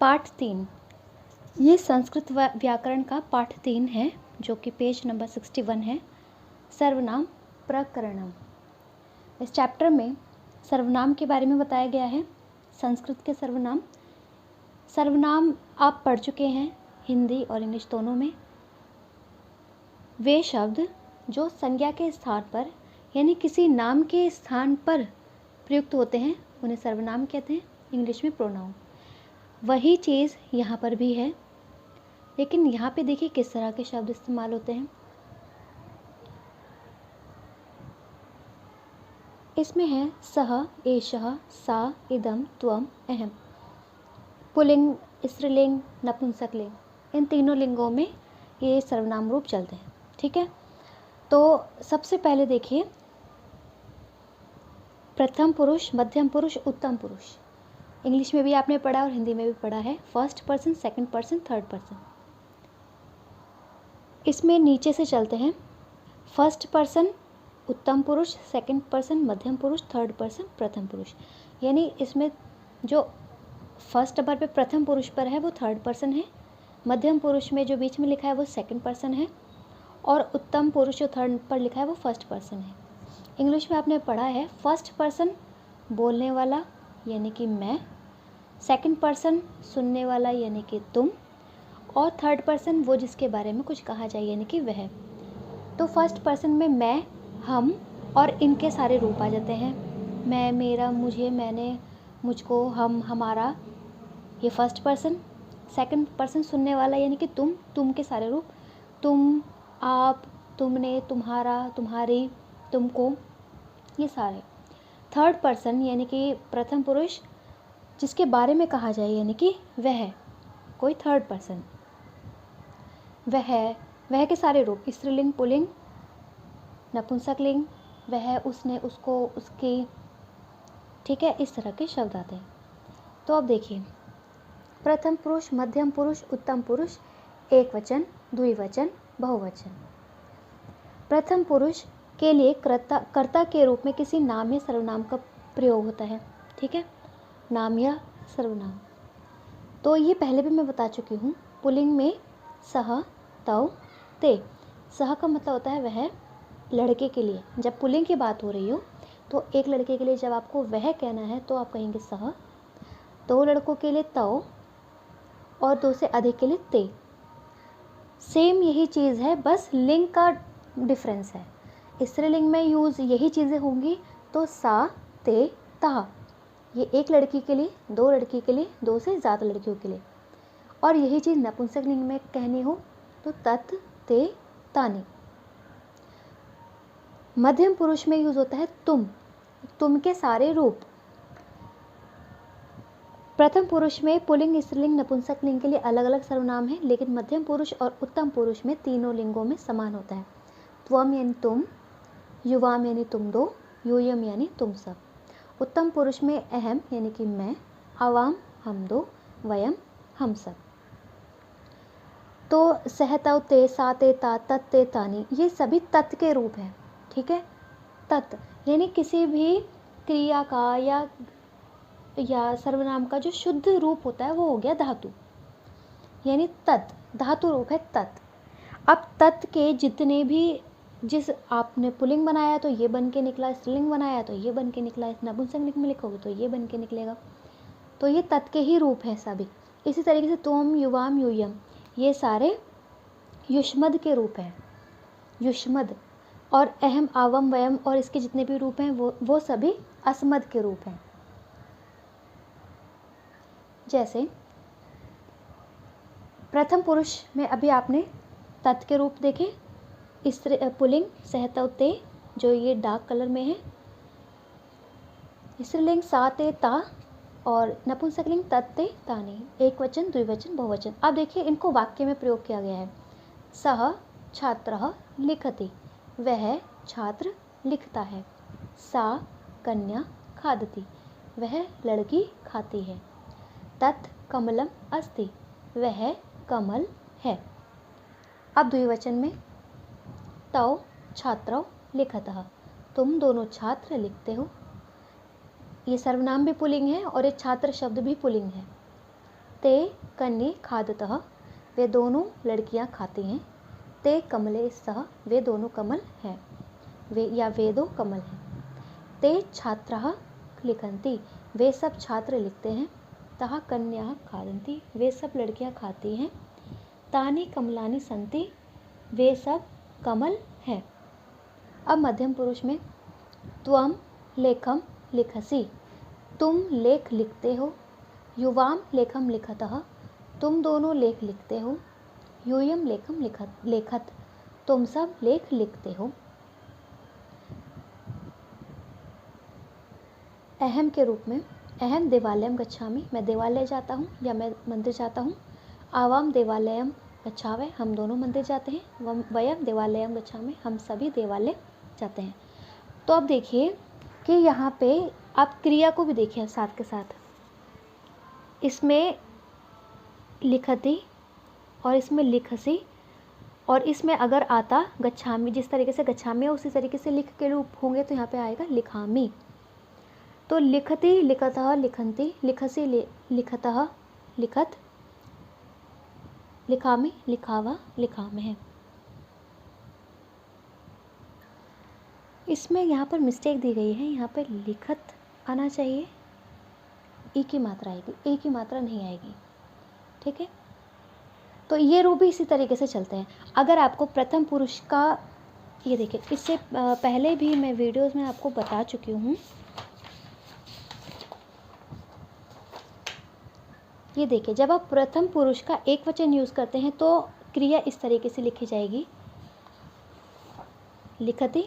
पाठ 3, ये संस्कृत व्याकरण का पाठ 3 है जो कि पेज नंबर 61 है। सर्वनाम प्रकरणम। इस चैप्टर में सर्वनाम के बारे में बताया गया है। संस्कृत के सर्वनाम आप पढ़ चुके हैं हिंदी और इंग्लिश दोनों में। वे शब्द जो संज्ञा के स्थान पर यानी किसी नाम के स्थान पर प्रयुक्त होते हैं उन्हें सर्वनाम कहते हैं, इंग्लिश में प्रोनाउन। वही चीज़ यहाँ पर भी है, लेकिन यहाँ पे देखिए किस तरह के शब्द इस्तेमाल होते हैं। इसमें है सह, एषः, सा, इदं, त्वं, अहम्। पुल्लिंग, स्त्रीलिंग, नपुंसकलिंग, इन तीनों लिंगों में ये सर्वनाम रूप चलते हैं। ठीक है, तो सबसे पहले देखिए प्रथम पुरुष, मध्यम पुरुष, उत्तम पुरुष। इंग्लिश में भी आपने पढ़ा और हिंदी में भी पढ़ा है। First person, second person, third person. इसमें नीचे से चलते हैं। फर्स्ट पर्सन उत्तम पुरुष, सेकंड पर्सन मध्यम पुरुष, थर्ड पर्सन प्रथम पुरुष। यानी इसमें जो फर्स्ट नंबर पे प्रथम पुरुष पर है वो थर्ड पर्सन है, मध्यम पुरुष में जो बीच में लिखा है वो सेकंड पर्सन है, और उत्तम पुरुष जो थर्ड पर लिखा है वो फर्स्ट पर्सन है। इंग्लिश में आपने पढ़ा है फर्स्ट पर्सन बोलने वाला यानी कि मैं, सेकंड पर्सन सुनने वाला यानी कि तुम, और थर्ड पर्सन वो जिसके बारे में कुछ कहा जाए यानी कि वह। तो फर्स्ट पर्सन में मैं, हम और इनके सारे रूप आ जाते हैं। मैं, मेरा, मुझे, मैंने, मुझको, हम, हमारा, ये फर्स्ट पर्सन। सेकंड पर्सन सुनने वाला यानी कि तुम, तुम के सारे रूप, तुम, आप, तुमने, तुम्हारा, तुम्हारी, तुमको, ये सारे। थर्ड पर्सन यानी कि प्रथम पुरुष जिसके बारे में कहा जाए यानी कि वह, कोई थर्ड पर्सन। वह के सारे रूप, स्त्रीलिंग, पुल्लिंग, नपुंसकलिंग, वह, उसने, उसको, उसकी। ठीक है, इस तरह के शब्द आते हैं। तो अब देखिए प्रथम पुरुष, मध्यम पुरुष, उत्तम पुरुष, एक वचन, द्विवचन, बहुवचन। प्रथम पुरुष के लिए कर्ता के रूप में किसी नाम या सर्वनाम का प्रयोग होता है। ठीक है, नाम या सर्वनाम। तो ये पहले भी मैं बता चुकी हूँ। पुल्लिंग में सह, तौ, ते। सह का मतलब होता है वह, लड़के के लिए। जब पुल्लिंग की बात हो रही हो तो एक लड़के के लिए जब आपको वह कहना है तो आप कहेंगे सह, दो लड़कों के लिए तौ, और दो से अधिक के लिए ते। सेम यही चीज़ है, बस लिंग का डिफरेंस है। स्त्रीलिंग में यूज़ यही चीज़ें होंगी, तो सा, ते, ता। ये एक लड़की के लिए, दो लड़की के लिए, दो से ज़्यादा लड़कियों के लिए। और यही चीज़ नपुंसकलिंग में कहनी हो तो तत्, ते, तानि। मध्यम पुरुष में यूज़ होता है तुम के सारे रूप। प्रथम पुरुष में पुल्लिंग, स्त्रीलिंग, नपुंसकलिंग के लिए अलग अलग सर्वनाम है, लेकिन मध्यम पुरुष और उत्तम पुरुष में तीनों लिंगों में समान होता है। त्वम यानी तुम, युवाम यानी तुम दो, यूयम यानी तुम सब। उत्तम पुरुष में अहम यानी कि मैं, आवाम हम दो, वयम हम सब। तो सहतव, ते, सा, ते, ता, तत्, ते, तानि, ये सभी तत् के रूप हैं। ठीक है, तत् यानी किसी भी क्रिया का या सर्वनाम का जो शुद्ध रूप होता है वो हो गया धातु, यानी तत्, धातु रूप है तत्। अब तत् के जितने भी, जिस आपने पुल्लिंग बनाया तो ये बन के निकला, स्त्रीलिंग बनाया तो ये बन के निकला, नपुंसकलिंग में लिखोगे तो ये बन के निकलेगा। तो ये तत् के ही रूप हैं सभी। इसी तरीके से तुम, युवाम, यूयम, ये सारे युष्मद के रूप हैं, युष्मद। और अहम, आवम, वयम और इसके जितने भी रूप हैं वो सभी अस्मद के रूप हैं। जैसे प्रथम पुरुष में अभी आपने तत् के रूप देखे, पुल्लिंग सहतव, ते, जो ये डार्क कलर में है, स्त्रीलिंग सा, ते, ता, और नपुंसकलिंग तत्, ते, तानि, एक वचन, द्विवचन, बहुवचन। अब देखिए इनको वाक्य में प्रयोग किया गया है। सह छात्रः लिखति, वह छात्र लिखता है। सा कन्या खादति, वह लड़की खाती है। तत् कमलम अस्ति, वह कमल है। अब द्विवचन में तौ छात्रौ लिखतः, तुम दोनों छात्र लिखते हो। ये सर्वनाम भी पुल्लिंग है और ये छात्र शब्द भी पुल्लिंग है। ते कन्ये खादतः, वे दोनों लड़कियां खाती हैं। ते कमले सह, वे दोनों कमल हैं, वे दो कमल हैं। ते छात्राः लिखन्ति, वे सब छात्र लिखते हैं। ताः कन्याः खादन्ति, वे सब लड़कियां खाती हैं। तानि कमलानि सन्ति, वे सब कमल हैं। अब मध्यम पुरुष में त्वम लेखम लिखसि, तुम लेख लिखते हो। युवाम लेखम लिखतः, तुम दोनों लेख लिखते हो। यूयम लेखम लेखत, तुम सब लेख लिखते हो। अहम के रूप में अहम देवालयम गच्छामि, मैं देवालय जाता हूँ या मैं मंदिर जाता हूँ। आवाम देवालयम गच्छावै, हम दोनों मंदिर जाते हैं। वयम देवालयम गच्छामि, हम सभी देवालय जाते हैं। तो अब देखिए कि यहाँ पे आप क्रिया को भी देखिए साथ के साथ। इसमें लिखति और इसमें लिखसी, और इसमें अगर आता गच्छामी, जिस तरीके से गच्छामी है उसी तरीके से लिख के रूप होंगे तो यहाँ पे आएगा लिखामी। तो लिखति लिखतः लिखन्ति, लिखसी लिखतः लिखत, लिखामी लिखावा लिखामः। इसमें यहाँ पर मिस्टेक दी गई है, यहाँ पर लिखत आना चाहिए, ई की मात्रा आएगी, ए की मात्रा नहीं आएगी। ठीक है, तो ये रूप भी इसी तरीके से चलते हैं। अगर आपको प्रथम पुरुष का, ये देखिए इससे पहले भी मैं वीडियोस में आपको बता चुकी हूँ। ये देखिए जब आप प्रथम पुरुष का एक वचन यूज़ करते हैं तो क्रिया इस तरीके से लिखी जाएगी, लिखति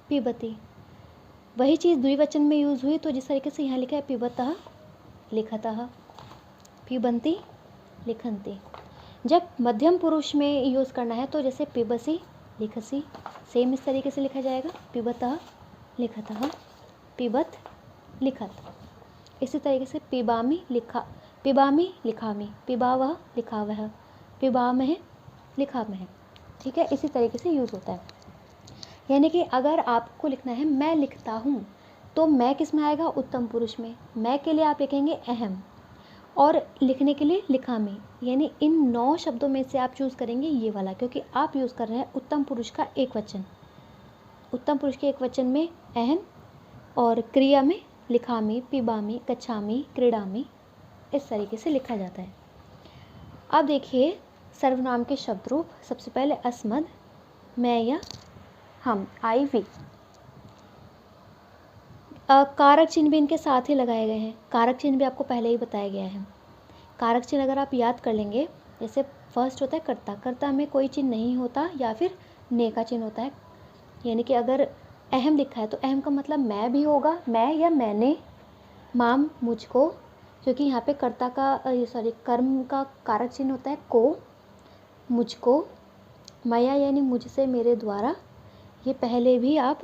पिबती। वही चीज़ द्विवचन में यूज़ हुई तो जिस तरीके से यहाँ लिखा है पिबतः लिखतः, पिबन्ति लिखन्ति। जब मध्यम पुरुष में यूज़ करना है तो जैसे पिबसी लिखसी, सेम इस तरीके से लिखा जाएगा, पिबतः लिखतः, पिबत लिखत। इसी तरीके से पिबामी लिखामी, पिबावह लिखावह, पिबामह लिखामह। ठीक है, इसी तरीके से यूज़ होता है। यानी कि अगर आपको लिखना है मैं लिखता हूँ तो मैं किस में आएगा, उत्तम पुरुष में। मैं के लिए आप लिखेंगे अहम, और लिखने के लिए लिखामी। यानी इन 9 शब्दों में से आप चूज़ करेंगे ये वाला, क्योंकि आप यूज़ कर रहे हैं उत्तम पुरुष का एक वचन। उत्तम पुरुष के एक वचन में अहम, और क्रिया में लिखामी, पिबामी, गच्छामी, क्रीडामी, इस तरीके से लिखा जाता है। अब देखिए सर्वनाम के शब्द रूप। सबसे पहले अस्मद, मैं या हम, आई वी। कारक चिन्ह भी इनके साथ ही लगाए गए हैं। कारक चिन्ह भी आपको पहले ही बताया गया है। कारक चिन्ह अगर आप याद कर लेंगे, जैसे फर्स्ट होता है कर्ता, कर्ता में कोई चिन्ह नहीं होता या फिर ने का चिन्ह होता है। यानी कि अगर अहम लिखा है तो अहम का मतलब मैं भी होगा, मैं या मैंने। माम मुझको, क्योंकि यहाँ पे कर्ता का कर्म का कारक चिन्ह होता है को, मुझको। मया यानी मुझसे, मेरे द्वारा, ये पहले भी आप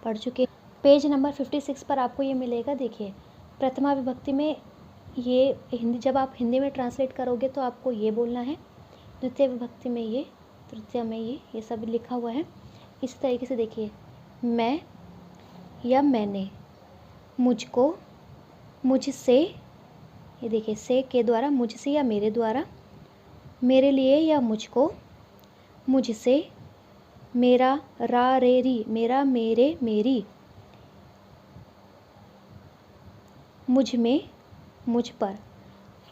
पढ़ चुके। पेज नंबर 56 पर आपको ये मिलेगा। देखिए प्रथमा विभक्ति में ये हिंदी, जब आप हिंदी में ट्रांसलेट करोगे तो आपको ये बोलना है। द्वितीय विभक्ति में ये, तृतीय में ये सब लिखा हुआ है। इस तरीके से देखिए, मैं या मैंने, मुझको, मुझसे, ये देखिए से के द्वारा, मुझसे या मेरे द्वारा, मेरे लिए या मुझको, मुझसे, मेरा, रा रे री, मेरा, मेरे, मेरी, मुझ में, मुझ पर।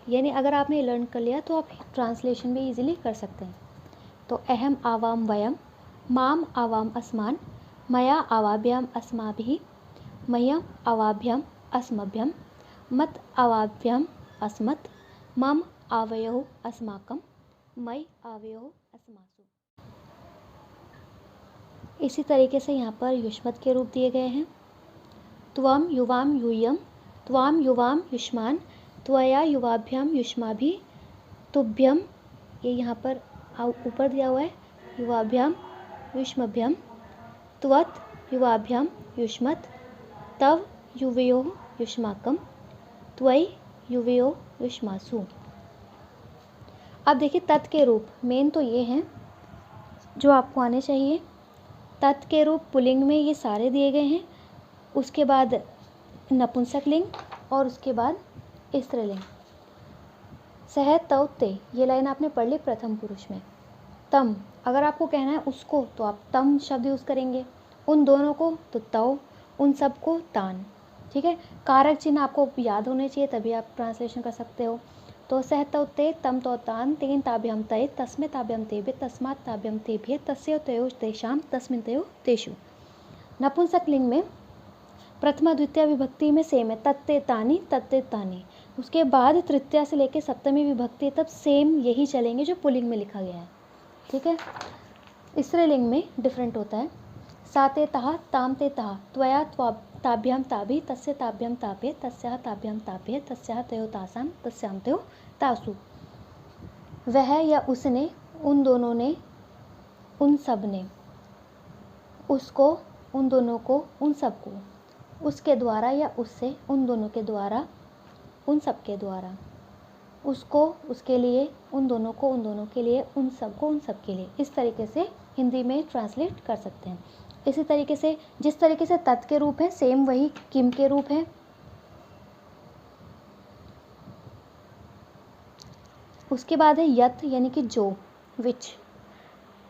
यानी अगर आपने लर्न कर लिया तो आप ट्रांसलेशन भी इजीली कर सकते हैं। तो अहम आवाम वयम, माम आवाम अस्मान, मया आवाभ्याम अस्माभिः, मह्यम आवाभ्याम अस्मभ्यम, मत आवाभ्याम अस्मत्, मम आवयोः अस्माकं, मयि आवयोः अस्मासु। इसी तरीके से यहाँ पर युष्मत् के रूप दिए गए हैं। त्वम युवाम यूयम, त्वाम युवाम युष्मान, त्वया युवाभ्याम युष्माभिः, तुभ्यम, ये यहाँ पर ऊपर दिया हुआ है, युवाभ्याम युष्मभ्यम, त्वत् युवाभ्याम युष्मत्, तव युवयोः युष्माकं, त्वयि युवयोः युष्मासु। अब देखिए तत् के रूप, मेन तो ये हैं जो आपको आने चाहिए। तत् के रूप पुल्लिंग में ये सारे दिए गए हैं, उसके बाद नपुंसक लिंग और उसके बाद स्त्रीलिंग। सह तव ते, ये लाइन आपने पढ़ ली प्रथम पुरुष में। तम, अगर आपको कहना है उसको तो आप तम शब्द यूज़ करेंगे, उन दोनों को तो तव, उन सब को तान। ठीक है, कारक चिन्ह आपको याद होने चाहिए तभी आप ट्रांसलेशन कर सकते हो। तो सह तव ते, तम तो तान, तेन ताभ्यम तय, तस्मे ताभ्यम तेभ्य, तस्मात् ताभ्यम तेभ्य, तस्यों तयोः तेषां, तस्मिन् तयोः तेषु। नपुंसक लिंग में प्रथमा द्वितीय विभक्ति में सेम है, तत्ते तानी, तत्ते तानी। उसके बाद तृतीया से लेकर सप्तमी विभक्ति तब सेम यही चलेंगे जो पुल्लिंग में लिखा गया है। ठीक है, स्त्रीलिंग में डिफरेंट होता है। साते तहा, ताम ते तहा, त्वया ताभ्याम ताभि, तस्य ताभ्याम ताभ्य, तस्याः ताभ्याम ताभ्य, तस्याः तयोः तासाम, तस्याम तयोः तासु। वह या उसने, उन दोनों ने, उन सब ने, उसको, उन दोनों को, उन सब को, उसके द्वारा या उससे, उन दोनों के द्वारा, उन सब के द्वारा, उसको, उसके लिए, उन दोनों को, उन दोनों के लिए, उन सब को, उन सब के लिए। इस तरीके से हिंदी में ट्रांसलेट कर सकते हैं। इसी तरीके से जिस तरीके से तत् के रूप है सेम वही किम के रूप है। उसके बाद है यत, यानी कि जो, विच,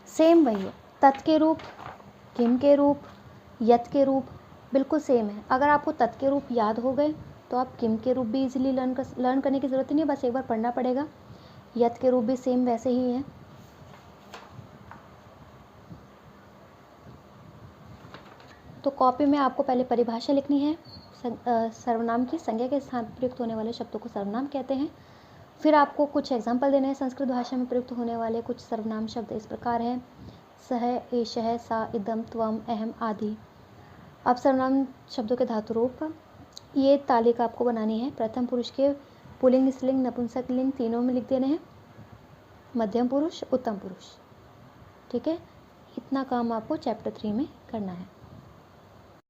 सेम वही है। तत् के रूप, किम के रूप, यत के रूप बिल्कुल सेम है। अगर आपको तत् के रूप याद हो गए तो आप किम के रूप भी इजीली लर्न करने की ज़रूरत नहीं है, बस एक बार पढ़ना पड़ेगा। यत के रूप भी सेम वैसे ही है। तो कॉपी में आपको पहले परिभाषा लिखनी है, सर्वनाम की, संज्ञा के स्थान पर प्रयुक्त होने वाले शब्दों को सर्वनाम कहते हैं। फिर आपको कुछ एग्जाम्पल देने हैं संस्कृत भाषा में प्रयुक्त होने वाले कुछ सर्वनाम शब्द इस प्रकार हैं, सह, एषः, सा, इदम, त्वम, अहम आदि। अब सर्वनाम शब्दों के धातु रूप, ये तालिका आपको बनानी है। प्रथम पुरुष के पुल्लिंग, स्त्रीलिंग, नपुंसक लिंग तीनों में लिख देने हैं, मध्यम पुरुष, उत्तम पुरुष। ठीक है, इतना काम आपको चैप्टर 3 में करना है।